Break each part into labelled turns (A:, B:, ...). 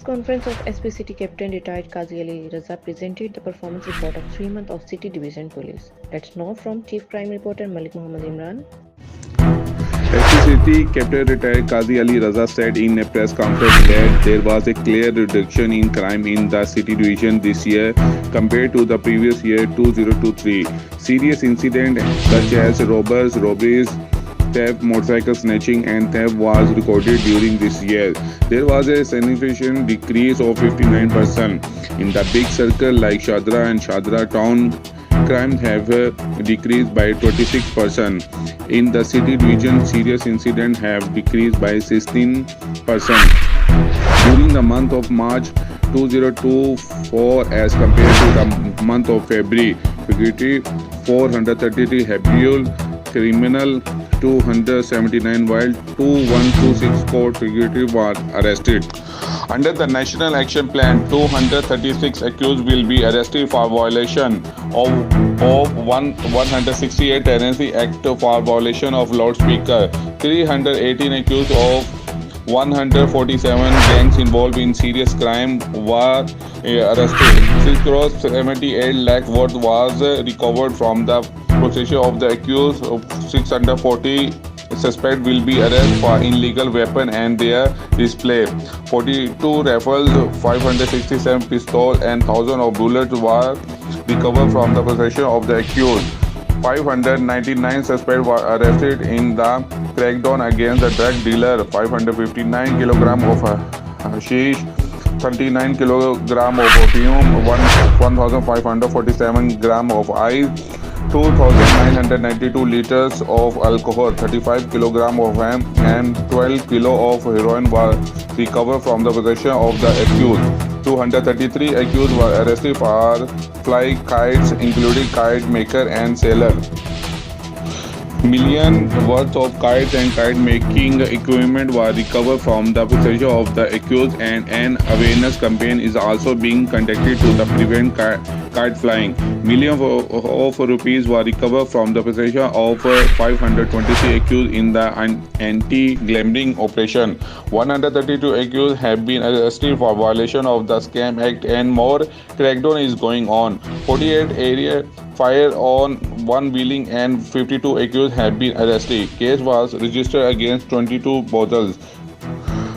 A: press conference of SP City Captain retired Qazi Ali Raza presented the performance report of 3 months of City Division Police. Let's know from Chief Crime Reporter Malik Mohammed Imran.
B: City Captain retired Qazi Ali Raza said in a press conference that there was a clear reduction in crime in the City Division this year compared to the previous year 2023. Serious incidents such as robberies, theft, motorcycle snatching and theft was recorded during this year. There was a significant decrease of 59%. In the big circle like Shahdara and Shahdara Town, crime have decreased by 26%. In the City Division, serious incidents have decreased by 16%. During the month of March 2024 as compared to the month of February, fugitive 433, habitual criminal 279, while 2126 court fugitives were arrested. Under the National Action Plan, 236 accused will be arrested for violation of 168 Tenancy Act for violation of loudspeaker. 318 accused of 147 gangs involved in serious crime were arrested. 6 crores 78 lakh worth was recovered from the possession of the accused. 640 suspects will be arrested for illegal weapon and their display. 42 rifles, 567 pistols and thousands of bullets were recovered from the possession of the accused. 599 suspects were arrested in the crackdown against the drug dealer. 559 kilograms of hashish, 39 kilograms of opium, 1,547 grams of ice, 2,992 liters of alcohol, 35 kilograms of hemp and 12 kilo of heroin were recovered from the possession of the accused. 233 accused were arrested for fly kites, including kite maker and sailor. Million worth of kites and kite making equipment were recovered from the possession of the accused, and an awareness campaign is also being conducted to prevent kite flying. Millions of rupees were recovered from the possession of 523 accused in the anti-gambling operation. 132 accused have been arrested for violation of the Scam Act, and more crackdown is going on. 48 area fire on one wheeling and 52 accused have been arrested. Case was registered against 22 bottles.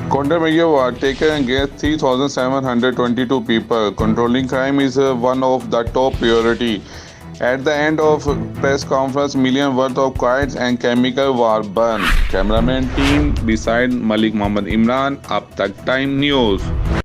B: Countermeasures were taken against 3,722 people. Controlling crime is one of the top priority. At the end of press conference, million worth of kites and chemicals were burned. Cameraman team beside Malik Mohammed Imran, Ab Tak Time News.